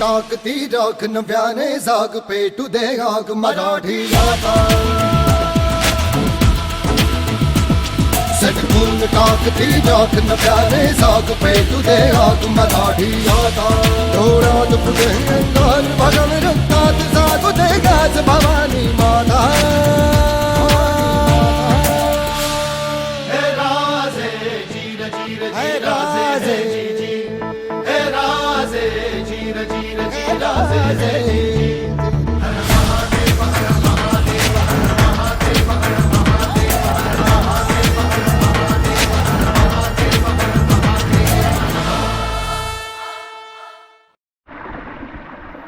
टाकती राख नव्याने जाग पेटू दे आग मराठी आता सटकून टाकती राख नव्याने जाग पेटू दे आग मराठी आता डोळ्यात फुटे अंगार भगन रक्तात जागू दे गाज भवानी माता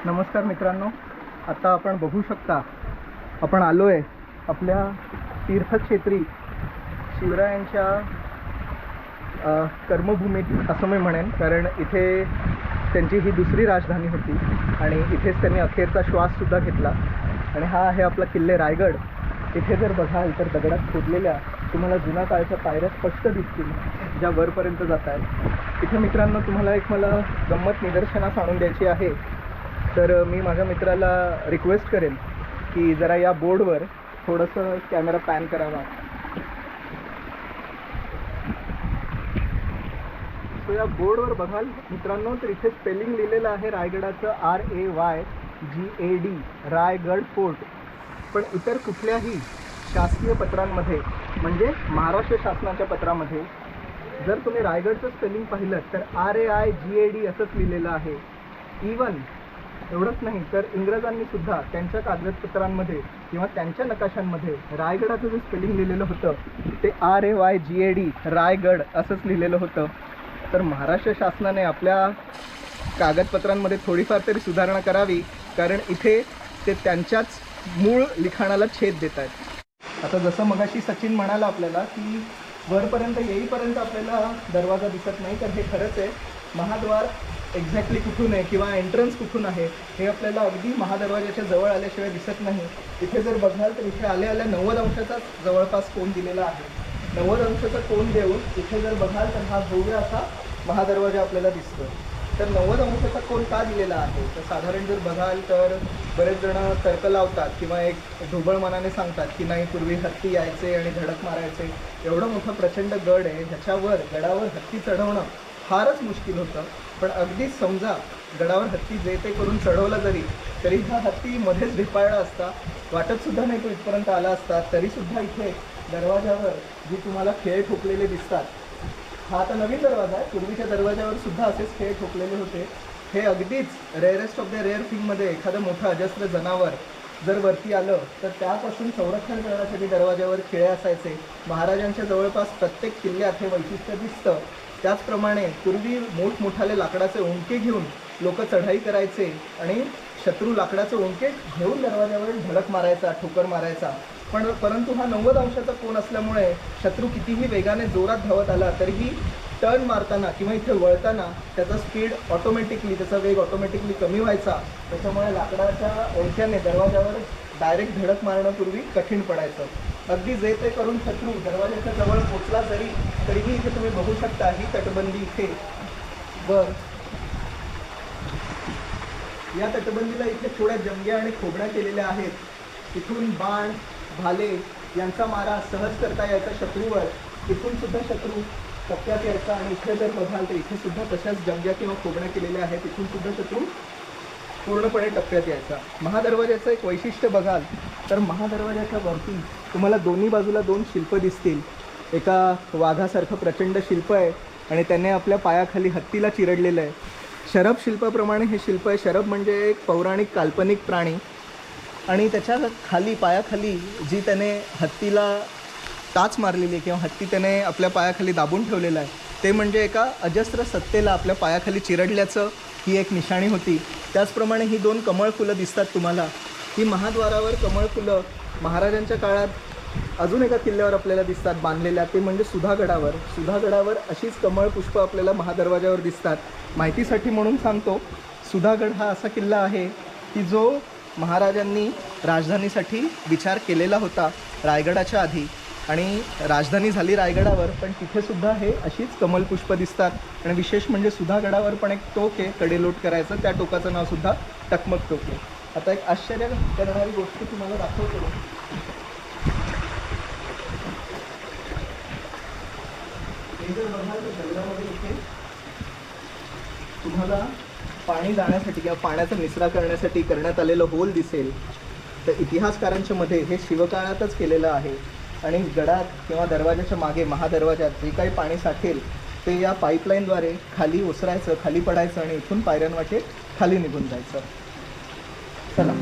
नमस्कार मित्रांनो, आता आपण बघू शकता आपण आलो आहे आपल्या तीर्थक्षेत्री शिवरायांच्या कर्मभूमीत असं मी म्हणेन, कारण इथे त्यांची ही दुसरी राजधानी होती आणि इथेच त्यांनी अखेरचा श्वाससुद्धा घेतला. आणि हा आहे आपला किल्ले रायगड. इथे जर बघाल तर दगडात खोदलेल्या तुम्हाला जुन्या काळच्या पायऱ्या स्पष्ट दिसतील ज्या वरपर्यंत जात आहेत. इथे मित्रांनो तुम्हाला एक मला गंमत निदर्शनास आणून द्यायची आहे. तर मी माझ्या मित्राला रिक्वेस्ट करेन की जरा या बोर्डवर थोडंसं कॅमेरा पॅन करावा. सो या बोर्डवर बघाल मित्रांनो तर इथे स्पेलिंग लिहिलेलं आहे रायगडाचं RAYGAD रायगड फोर्ट. पण इतर कुठल्याही शासकीय पत्रांमध्ये म्हणजे महाराष्ट्र शासनाच्या पत्रामध्ये जर तुम्ही रायगडचं स्पेलिंग पाहिलं तर RAIGAD असंच लिहिलेलं आहे. इवन एवढंच नाही तर इंग्रजांनी सुद्धा त्यांच्या कागदपत्रांमध्ये किंवा त्यांच्या नकाशांमध्ये रायगडाचं जे स्पेलिंग लिहिलेलं होतं ते RAYGAD रायगड असंच लिहिलेलं होतं. तर महाराष्ट्र शासनाने आपल्या कागदपत्रांमध्ये थोडीफार तरी सुधारणा करावी, कारण इथे ते त्यांच्याच मूळ लिखाणाला छेद देत आहेत. आता जसं मगाशी सचिन म्हणाला आपल्याला की वरपर्यंत येईपर्यंत आपल्याला दरवाजा दिसत नाही, तर हे खरंच आहे. महाद्वार एक्झॅक्टली कुठून आहे किंवा एंट्रन्स कुठून आहे हे आपल्याला अगदी महादरवाजाच्या जवळ आल्याशिवाय दिसत नाही. इथे जर बघाल तर इथे आल्या 90 अंशाचा जवळपास कोन दिलेला आहे. 90 अंशाचा कोन देऊन इथे जर बघाल तर हा भव्य असा महादरवाजा आपल्याला दिसतो. तर 90 अंशाचा कोन का दिलेला आहे तर साधारण जर बघाल तर बरेच जण तर्क लावतात किंवा एक ढोबळ मनाने सांगतात की नाही, पूर्वी हत्ती यायचे आणि धडक मारायचे. एवढं मोठं प्रचंड गड आहे ह्याच्यावर गडावर हत्ती चढवणं फारच मुश्किल होतं. पण अगदीच समजा गडावर हत्ती जे ते करून चढवला तरी हा हत्ती मध्येच ढेपाळला असता, वाटतसुद्धा नाही तो इथपर्यंत आला असता. तरीसुद्धा इथे दरवाजावर जी तुम्हाला खेळ ठोकलेले दिसतात, हा आता नवीन दरवाजा आहे, पूर्वीच्या दरवाजावर सुद्धा असेच खेळ ठोकलेले होते. हे अगदीच रेअरेस्ट ऑफ द रेअर थिंगमध्ये एखादं मोठं अजस्त्र जनावर जर वरती आलं तर त्यापासून संरक्षण करण्यासाठी दरवाजावर खिळे असायचे. महाराजांच्या जवळपास प्रत्येक किल्ल्यात हे वैशिष्ट्य दिसतं. त्याचप्रमाणे पूर्वी मोठमोठाले लाकडाचे ओंके घेऊन लोक चढाई करायचे आणि शत्रू लाकडाचे ओंके घेऊन दरवाजावर धडक मारायचा, ठोकर मारायचा. परंतु हा 90 अंशाचा कोन असल्यामुळे शत्रू कितीही वेगाने जोरात धावत आला तरीही टर्न मारताना किंवा इथे वळताना त्याचा स्पीड ऑटोमॅटिकली, त्याचा वेग ऑटोमॅटिकली कमी व्हायचा. त्याच्यामुळे लाकडाच्या ओंक्याने दरवाजावर डायरेक्ट धडक मारणं पूर्वी कठीण पडायचं. अगदी जे ते करून शत्रू दरवाजाच्या जवळ पोचला तरीही इथे तुम्ही बघू शकता ही तटबंदी इथे वर. या तटबंदीला इथे थोड्या जंग्या आणि खोबण्या केलेल्या आहेत. इथून बाण भाले यांचा मारा सहज करता यायचा शत्रूवर. इथून सुद्धा शत्रू टप्प्यात यायचा आणि इथे जर बघाल तर इथे सुद्धा तशाच जंग्या किंवा खोबण्या केलेल्या आहेत. इथून सुद्धा शत्रू पूर्णपणे टप्प्यात यायचा. महादरवाजाचं एक वैशिष्ट्य बघाल तर महादरवाजाच्या वरती तुम्हाला दोन्ही बाजूला 2 शिल्प दिसतील. एका वाघासारखं प्रचंड शिल्प आहे आणि त्याने आपल्या पायाखाली हत्तीला चिरडलेलं आहे. शरभ शिल्पाप्रमाणे हे शिल्प आहे. शरभ म्हणजे एक पौराणिक काल्पनिक प्राणी आणि त्याच्या खाली पायाखाली जी त्याने हत्तीला टाच मारलेली आहे किंवा हत्ती त्याने आपल्या पायाखाली दाबून ठेवलेलं आहे ते म्हणजे एका अजस्त्र सत्तेला आपल्या पायाखाली चिरडल्याचं ही एक निशाणी होती. त्याचप्रमाणे ही 2 कमळ फुलं दिसतात तुम्हाला. ही महाद्वारावर कमळ फुलं महाराजांच्या काळात अजून एका किल्ल्यावर आपल्याला दिसतात बांधलेल्या, ते म्हणजे सुधागडावर. सुधागडावर अशीच कमळ पुष्प आपल्याला महादरवाजावर दिसतात. माहितीसाठी म्हणून सांगतो, सुधागड हा असा किल्ला आहे की जो महाराजांनी राजधानीसाठी विचार केलेला होता रायगडाच्या आधी. आणि राजधानी झाली रायगडावर, पण तिथे सुद्धा हे अशीच कमलपुष्प दिसतात. आणि विशेष म्हणजे सुधागडावर पण एक टोक आहे कडेलोट करायचं, त्या टोकाचं नाव सुद्धा टकमक टोक आहे. आता एक आश्चर्य करणारी गोष्ट तुम्हाला दाखवतो. हे जर बघाल तर दगडामध्ये इथे तुम्हाला पाणी जाण्यासाठी किंवा पाण्याचा निचरा करण्यासाठी करण्यात आलेलं होल दिसेल. तर इतिहासकारांच्या मध्ये हे शिवकाळातच केलेलं आहे. आणि गडात किंवा दरवाजाच्या मागे महादरवाजात जे काही पाणी साठेल ते या पाईपलाईनद्वारे खाली ओसरायचं, खाली पडायचं आणि इथून पायऱ्यांवाटे खाली निघून जायचं. चला.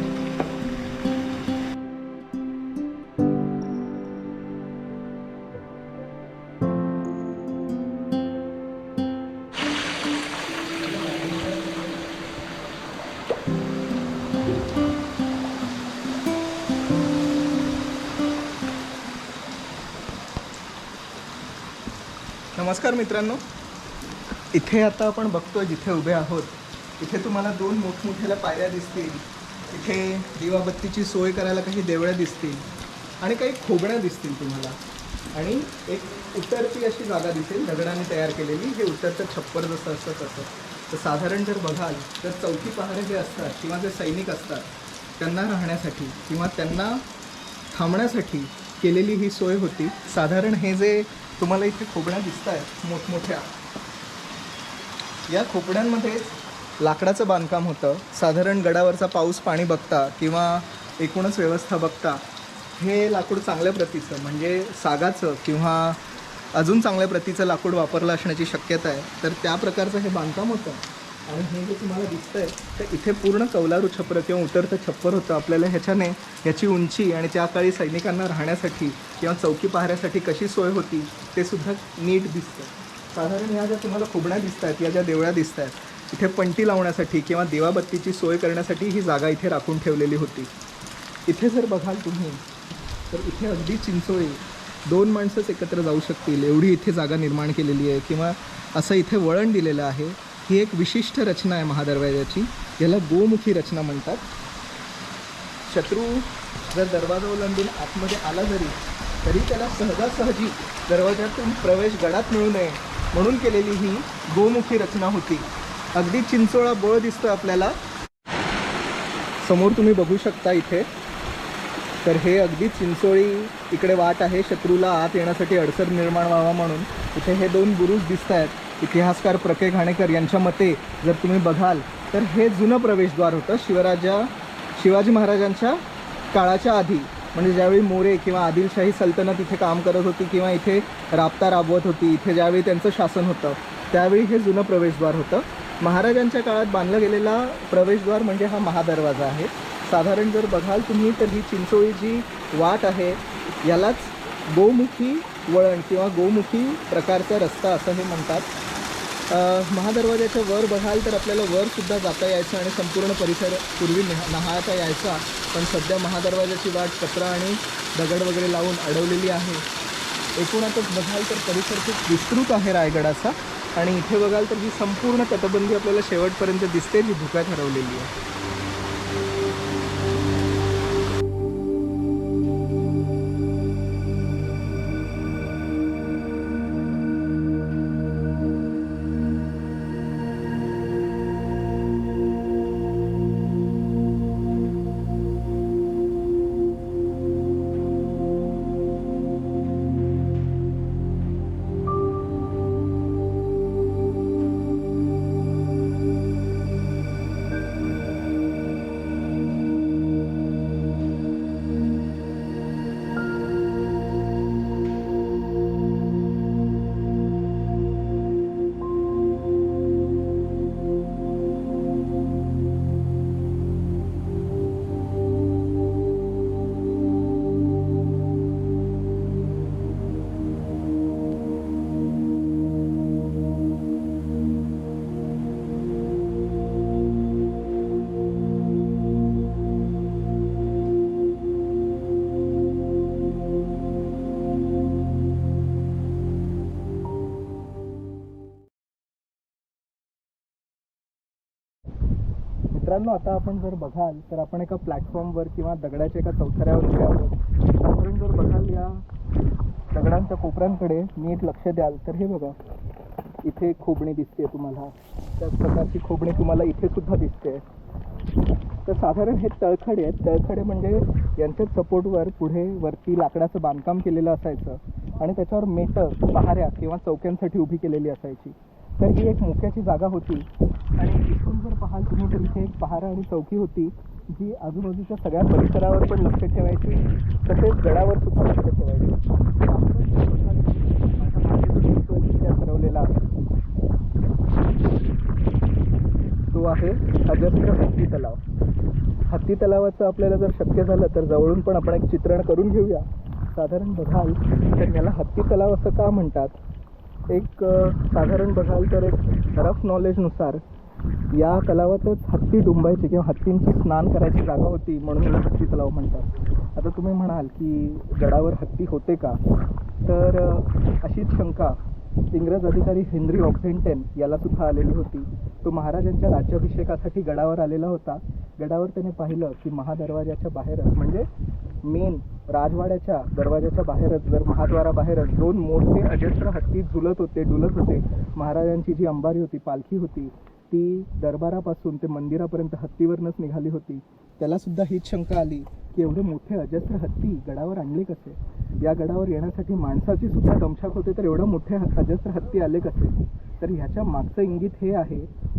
नमस्कार मित्रांनो, इथे आता आपण बघतोय जिथे उभे आहोत इथे तुम्हाला दोन मोठमोठ्या पायऱ्या दिसतील. इथे दिवाबत्तीची सोय करायला काही देवळ्या दिसतील आणि काही खोबण्या दिसतील तुम्हाला. आणि एक उतरती अशी जागा दिसेल दगडाने तयार केलेली. हे उतरतं छप्पर जसं असतं तसं. तर साधारण जर बघाल तर चौकी पहारे जे असतात किंवा जे सैनिक असतात त्यांना राहण्यासाठी किंवा त्यांना थांबण्यासाठी केलेली ही सोय होती. साधारण हे जे तुम्हाला इथे खोबण्या दिसत आहेत मोठमोठ्या, या खोबण्यांमध्ये लाकडाचं बांधकाम होतं. साधारण गडावरचा पाऊस पाणी बघता किंवा एकूणच व्यवस्था बघता हे लाकूड चांगल्या प्रतीचं म्हणजे सागाचं किंवा अजून चांगल्या प्रतीचं लाकूड वापरलं असण्याची शक्यता आहे. तर त्या प्रकारचं हे बांधकाम होतं. आणि हे जे तुम्हाला दिसतंय तर इथे पूर्ण कौलारू छप्पर किंवा उतरतं छप्पर होतं. आपल्याला ह्याच्याने ह्याची उंची आणि त्या काळी सैनिकांना राहण्यासाठी किंवा चौकी पाहण्यासाठी कशी सोय होती ते सुद्धा नीट दिसतं. साधारण ह्या ज्या तुम्हाला खोबण्या दिसत आहेत, या ज्या देवळ्या दिसत आहेत, इथे पणती लावण्यासाठी किंवा देवाबत्तीची सोय करण्यासाठी ही जागा इथे राखून ठेवलेली होती. इथे जर बघाल तुम्ही तर इथे अगदी चिंचोळी 2 माणसंच एकत्र जाऊ शकतील एवढी इथे जागा निर्माण केलेली आहे किंवा असं इथे वळण दिलेलं आहे. ही एक विशिष्ट रचना आहे महादरवाजाची. याला गोमुखी रचना म्हणतात. शत्रू जर दरवाजा ओलांडून आतमध्ये आला तरी त्याला सहजासहजी दरवाजातून प्रवेश गडात मिळू नये म्हणून केलेली ही गोमुखी रचना होती. अगदी चिंचोळा बोळ दिसतो आपल्याला समोर, तुम्ही बघू शकता इथे. तर हे अगदी चिंचोळी इकडे वाट आहे शत्रूला आत येण्यासाठी अडचण निर्माण व्हावा म्हणून. इथे हे 2 बुरुज दिसत आहेत. इतिहासकार प्रके घाणेकर यांच्या मते जर तुम्ही बघाल तर हे जुनं प्रवेशद्वार होतं शिवाजी महाराजांच्या काळाच्या आधी. म्हणजे ज्यावेळी मोरे किंवा आदिलशाही सल्तनत इथे काम करत होती किंवा इथे राबता राबवत होती, इथे ज्यावेळी त्यांचं शासन होतं त्यावेळी हे जुनं प्रवेशद्वार होतं. महाराजांच्या काळात बांधला गेलेला प्रवेशद्वार म्हणजे हा महादरवाजा आहे. साधारण जर बघाल तुम्ही तर ही चिंचोळी जी वाट आहे यालाच गोमुखी वळण किंवा गोमुखी प्रकारचा रस्ता असं हे म्हणतात. महादरवाजाच्या वर बघाल तर आपल्याला वरसुद्धा जाता यायचं आणि संपूर्ण परिसर पूर्वी न्हाळता यायचा. पण सध्या महादरवाजाची वाट कचरा आणि दगड वगैरे लावून अडवलेली आहे. एकूणातच बघाल तर परिसर खूप विस्तृत आहे रायगडाचा. आणि इथे बघाल तर ही संपूर्ण तटबंदी आपल्याला शेवटपर्यंत दिसते जी धुक्यात हरवलेली आहे. मित्रांनो, आता आपण जर बघाल तर आपण एका प्लॅटफॉर्मवर किंवा दगडाच्या एका चौथऱ्यावर उभे आहोत. साधारण जर बघाल या दगडांच्या कोपऱ्यांकडे नीट लक्ष द्याल तर हे बघा, इथे एक खोबणी दिसते तुम्हाला, त्याच प्रकारची खोबणी तुम्हाला इथे सुद्धा दिसते. तर साधारण हे तळखडे आहेत. तळखडे म्हणजे यांच्या सपोर्टवर पुढे वरती लाकडाचं बांधकाम केलेलं असायचं आणि त्याच्यावर मेटं पहाऱ्या किंवा चौक्यांसाठी उभी केलेली असायची. तर ही एक मुख्याची जागा होती आणि इथून जर पाहाल तुम्ही तर इथे एक पहारा आणि चौकी होती जी आजूबाजूच्या सगळ्या परिसरावर पण लक्ष ठेवायची, तसेच गडावर सुद्धा लक्ष ठेवायची. माझ्या मागे जो दिसतोय तिथे ठरवलेला तो आहे अजस्त्र हत्ती तलाव. हत्ती तलावाचं आपल्याला जर शक्य झालं तर जवळून पण आपण एक चित्रण करून घेऊया. साधारण बघाल तर याला हत्ती तलाव असं का म्हणतात, एक साधारण बघाल तर एक रफ नॉलेजनुसार या तलावातच हत्ती डुंबायची किंवा हत्तींची स्नान करायची जागा होती म्हणून याला हत्ती तलाव म्हणतात. आता तुम्ही म्हणाल की गडावर हत्ती होते का, तर अशीच शंका इंग्रज अधिकारी हेनरी ऑक्झेंटेन याला सुद्धा आलेली होती. तो महाराजांच्या राज्याभिषेकासाठी गडावर आलेला होता. गडावर त्याने पाहिलं की महादरवाजाच्या बाहेरच म्हणजे मेन राजवाड्याच्या दरवाजाच्या बाहेरच जर महाद्वाराबाहेरच दोन मोठे अजस्त्र हत्ती डुलत होते. महाराजांची जी अंबारी होती, पालखी होती, ती दरबारापासून ते मंदिरापर्यंत हत्तीवरनंच निघाली होती. त्याला सुद्धा हीच शंका आली की एवढे मोठे अजस्त्र हत्ती गडावर आणले कसे, या गडावर येण्यासाठी माणसाची सुद्धा दमछाक होते तर एवढे मोठे अजस्त्र हत्ती आले कसे. तर ह्याच्या मागचं इंगित हे आहे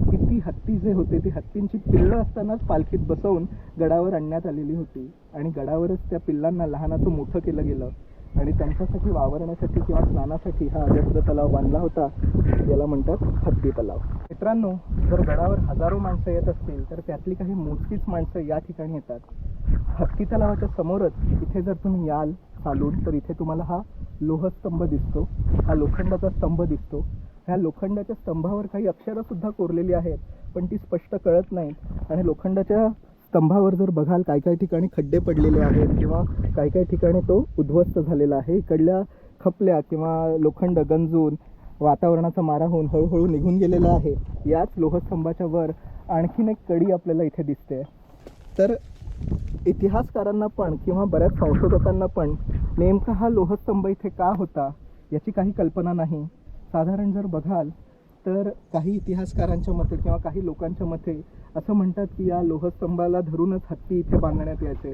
की ती हत्ती जे होते ती हत्तींची पिल्लं असतानाच पालखीत बसवून गडावर आणण्यात आलेली होती आणि गडावरच त्या पिल्लांना लहानाचं मोठं केलं गेलं आणि त्यांच्यासाठी वावरण्यासाठी किंवा स्नानासाठी हा अजस्त्र तलाव बांधला होता. याला म्हणतात हत्ती तलाव. मित्रांनो, जर गडावर हजारो माणसं येत असतील तर त्यातली काही मोजकीच माणसं या ठिकाणी येतात. हत्ती तलावाच्या समोरच इथे जर तुम्ही याल चालून तर इथे तुम्हाला हा लोहस्तंभ दिसतो, हा लोखंडाचा स्तंभ दिसतो. ह्या लोखंडाच्या स्तंभावर काही अक्षरं सुद्धा कोरलेली आहेत पण ती स्पष्ट कळत नाहीत आणि लोखंडाच्या स्तंभावर जर बघाल काही ठिकाणी खड्डे पडलेले आहेत किंवा काही ठिकाणी तो उद्ध्वस्त झालेला आहे. इकडल्या खपल्या किंवा लोखंड गंजून वातावरणाचा मारा होऊन हळूहळू निघून गेलेला आहे. याच लोहस्तंभाच्या वर आणखीन एक कडी आपल्याला इथे दिसते. तर इतिहासकारांना पण किंवा बऱ्याच संशोधकांना पण नेमका हा लोहस्तंभ इथे का होता याची काही कल्पना नाही. साधारण जर बघाल तर काही इतिहासकारांच्या मते किंवा काही लोकांच्या मते असं म्हणतात की या लोहस्तंभाला धरूनच हत्ती इथे बांधण्यात यायचे.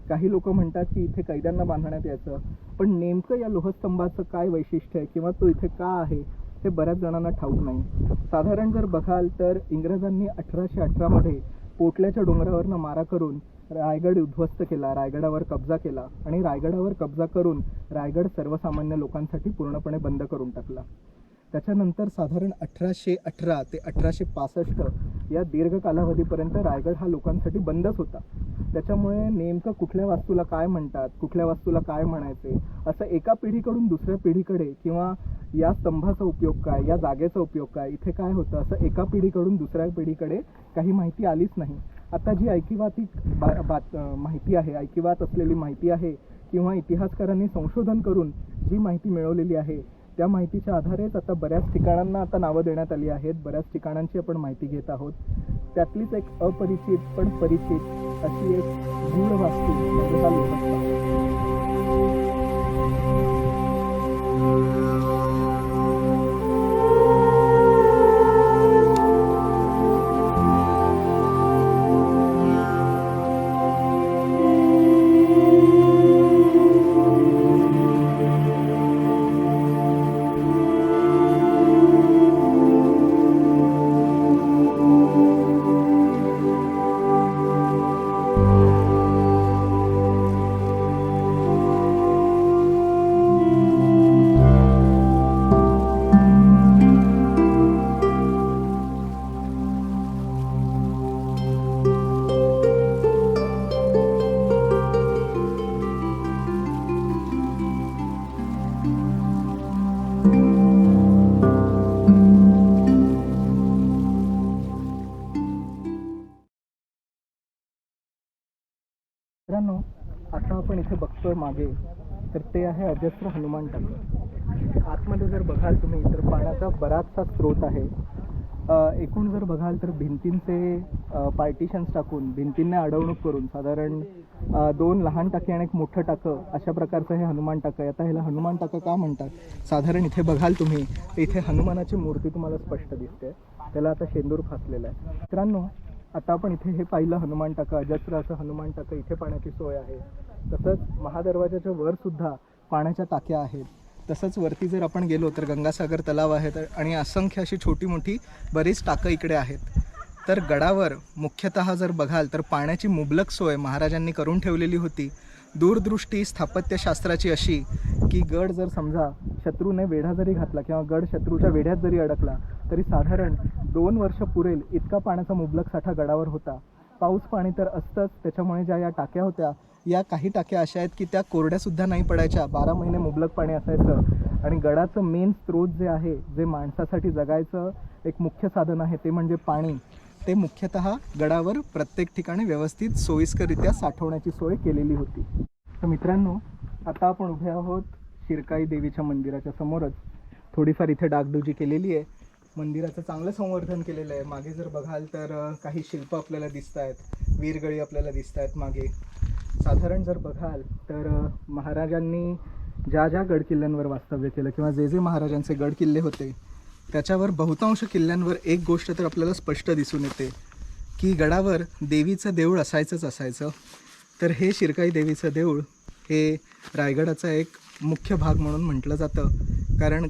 काही लोक म्हणतात की इथे कैद्यांना बांधण्यात यायचं. पण नेमकं या लोहस्तंभाचं काय वैशिष्ट्य आहे किंवा तो इथे का आहे हे बऱ्याच जणांना ठाऊक नाही. साधारण जर बघाल तर इंग्रजांनी 1818 मध्ये पोटल्याच्या डोंगरावरनं मारा करून रायगड उद्ध्वस्त केला, रायगडावर कब्जा केला आणि रायगडावर कब्जा करून रायगड सर्वसामान्य लोकांसाठी पूर्णपणे बंद करून टाकला. त्याच्यानंतर साधारण 1818 ते 1865 या दीर्घ कालावधीपर्यंत रायगड हा लोकांसाठी बंदच होता. त्याच्यामुळे नेमकं कुठल्या वास्तूला काय म्हणतात, कुठल्या वास्तूला काय म्हणायचे असं एका पिढीकडून दुसऱ्या पिढीकडे किंवा या स्तंभाचा उपयोग काय, या जागेचा उपयोग काय, इथे काय होतं असं एका पिढीकडून दुसऱ्या पिढीकडे काही माहिती आलीच नाही. आता जी ऐकिवाती माहिती आहे, ऐकिवात असलेली माहिती आहे किंवा इतिहासकारांनी संशोधन करून जी माहिती मिळवलेली आहे त्या माहितीच्या आधारेच आता बऱ्याच ठिकाणांना आता नावं देण्यात आली आहेत. बऱ्याच ठिकाणांची आपण माहिती घेत आहोत. त्यातलीच एक अपरिचित पण परिचित अशी एक गूढ वास्तू म्हणजे हा लोहस्तंभ. मित्रांनो, आता आपण इथे बघतोय मागे तर ते आहे अजस्त्र हनुमान टाकी. आतमध्ये जर बघाल तुम्ही तर पाण्याचा बराचसा स्रोत आहे. एकूण जर बघाल तर भिंतींचे पार्टिशन्स टाकून भिंतींना अडवणूक करून साधारण 2 लहान टाके आणि एक मोठं टाकं अशा प्रकारचं हे हनुमान टाकं आहे. आता ह्याला हनुमान टाकं का म्हणतात साधारण इथे बघाल तुम्ही तर इथे हनुमानाची मूर्ती तुम्हाला स्पष्ट दिसते. त्याला आता शेंदूर फासलेला आहे. मित्रांनो आता आपण इथे हे पाहिलं हनुमान टाकं, अजस्र असं हनुमान टाकं, इथे पाण्याची सोय आहे. तसंच महादरवाजाच्या वर सुद्धा पाण्याच्या टाक्या आहेत. तसंच वरती जर आपण गेलो तर गंगासागर तलाव आहे आणि असंख्य अशी छोटी मोठी बरीच टाकं इकडे आहेत. तर गडावर मुख्यतः जर बघाल तर पाण्याची मुबलक सोय महाराजांनी करून ठेवलेली होती. दूरदृष्टी स्थापत्यशास्त्राची अशी की गड जर समजा शत्रूने वेढा जरी घातला किंवा गड शत्रूच्या वेढ्यात जरी अडकला तरी साधारण 2 वर्ष पुरेल इतका पाण्याचा मुबलक साठा गडावर होता. पाऊस पाणी तर असतंच, त्याच्यामुळे ज्या या टाक्या होत्या या काही टाक्या अशा आहेत की त्या कोरड्यासुद्धा नाही पडायच्या. 12 महिने मुबलक पाणी असायचं. आणि गडाचं मेन स्रोत जे आहे, जे माणसासाठी जगायचं एक मुख्य साधन आहे ते म्हणजे पाणी, ते मुख्यतः गडावर प्रत्येक ठिकाणी व्यवस्थित सोयीस्कररित्या साठवण्याची सोय केलेली होती. तर मित्रांनो आता आपण उभे आहोत शिरकाई देवीच्या मंदिराच्या समोरच. थोडीफार इथे डागडुजी केलेली आहे. मंदिराचं चांगलं संवर्धन केलेलं आहे. मागे जर बघाल तर काही शिल्प आपल्याला दिसत आहेत, वीरगळी आपल्याला दिसत आहेत मागे. साधारण जर बघाल तर महाराजांनी ज्या ज्या गडकिल्ल्यांवर वास्तव्य केलं किंवा जे जे महाराजांचे गडकिल्ले होते त्याच्यावर बहुतांश किल्ल्यांवर एक गोष्ट तर आपल्याला स्पष्ट दिसून येते की गडावर देवीचं देऊळ असायचंच असायचं. तर हे शिरकाई देवीचं देऊळ हे रायगडाचा एक मुख्य भाग म्हणून म्हटलं जातं. कारण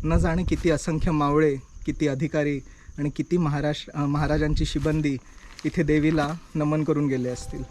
न जाणे किती असंख्य मावळे, किती अधिकारी आणि किती महाराजांची शिबंदी इथे देवीला नमन करून गेले असतील.